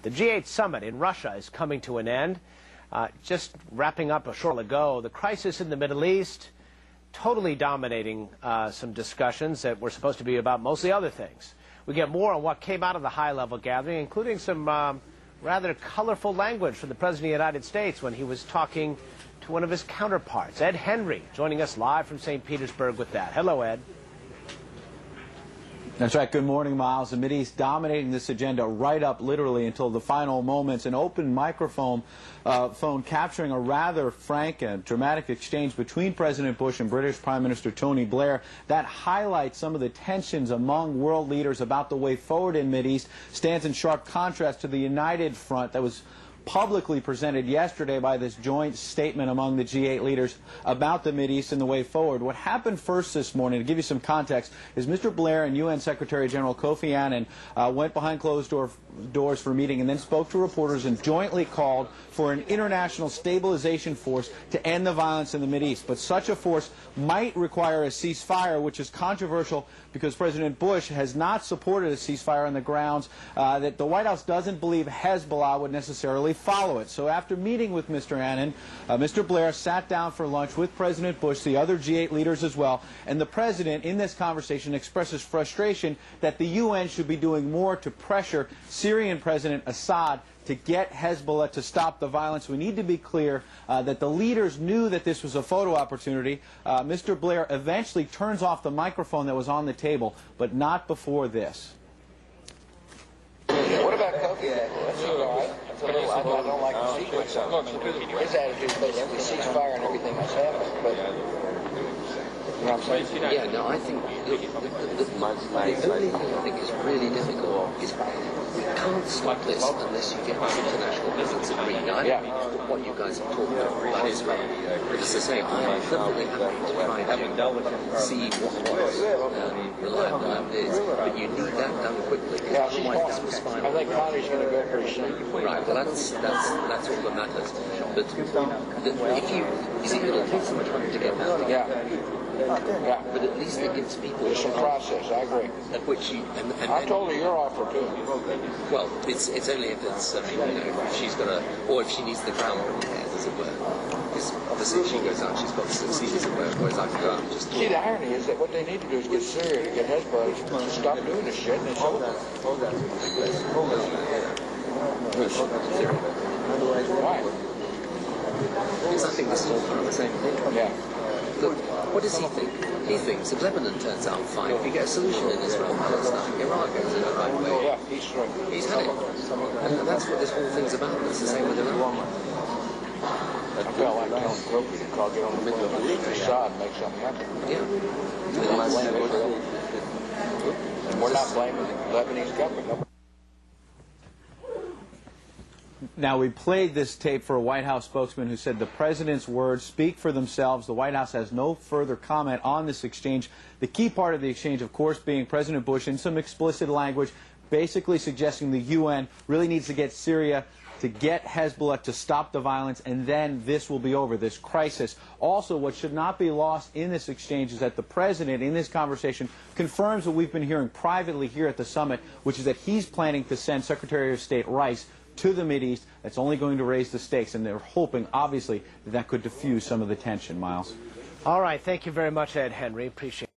The G8 summit in Russia is coming to an end. Just wrapping up a short while ago, the crisis in the Middle East totally dominating some discussions that were supposed to be about mostly other things. We get more on what came out of the high-level gathering, including some rather colorful language from the President of the United States when he was talking to one of his counterparts. Ed Henry joining us live from St. Petersburg with that. Hello, Ed. That's right. Good morning, Miles. The Mideast dominating this agenda right up literally until the final moments. An open microphone phone capturing a rather frank and dramatic exchange between President Bush and British Prime Minister Tony Blair that highlights some of the tensions among world leaders about the way forward in Mideast. Stands in sharp contrast to the united front that was publicly presented yesterday by this joint statement among the G8 leaders about the Mideast and the way forward. What happened first this morning, to give you some context, is Mr. Blair and UN Secretary General Kofi Annan went behind closed doors for a meeting and then spoke to reporters and jointly called for an international stabilization force to end the violence in the Mideast. But such a force might require a ceasefire, which is controversial because President Bush has not supported a ceasefire on the grounds that the White House doesn't believe Hezbollah would necessarily follow it. So after meeting with Mr. Annan, Mr. Blair sat down for lunch with President Bush, the other G8 leaders as well, and the President in this conversation expresses frustration that the UN should be doing more to pressure Syrian President Assad to get Hezbollah to stop the violence. We need to be clear that the leaders knew that this was a photo opportunity. Mr. Blair eventually turns off the microphone that was on the table, but not before this. What about Kofi? That's all right. I don't like to see myself. His attitude is basically ceasefire and everything that's happening. But you know what I'm saying? Yeah, no, I think the only thing I think is really difficult is we can't stop this unless you get this international business agreed. Now, I don't know what you guys have talked about last week, but as I say, I'm perfectly happy to try to see what reliable is, but you need that done quickly, because otherwise this will spiral. I think Connie's going to go pretty soon. Right, well that's all that matters. But if you see, it'll take so much time to get that together. Yeah. But at least it gives people it's a process. I agree. At which you and I told her your offer too. Well, it's only if it's you know, if she's got a, or if she needs the ground prepared, as it were. Because obviously if she goes out, she's got to succeed, as it were. Whereas I can go out and just. See, the irony is that what they need to do is get Syria to get Hezbollah to stop doing this shit, and it's over. Why? Because I think this is all part of the same thing. Yeah. Look, what does he think? He thinks if Lebanon turns out fine, if you get a solution in Israel, Palestine, Iraq goes in the right way. Yeah, he's right. He's had it. And that's what this whole thing's about. It's the same with Iran. I felt like telling Kofi to call, get on the middle of the Assad and make something happen. Yeah. And we're not blaming the Lebanese government. Now, we played this tape for a White House spokesman who said the president's words speak for themselves. The White House has no further comment on this exchange. The key part of the exchange, of course, being President Bush in some explicit language, basically suggesting the UN really needs to get Syria to get Hezbollah to stop the violence, and then this will be over, this crisis. Also, what should not be lost in this exchange is that the president, in this conversation, confirms what we've been hearing privately here at the summit, which is that he's planning to send Secretary of State Rice to the Mideast. That's only going to raise the stakes, and they're hoping, obviously, that could diffuse some of the tension. Miles. All right. Thank you very much, Ed Henry. Appreciate it.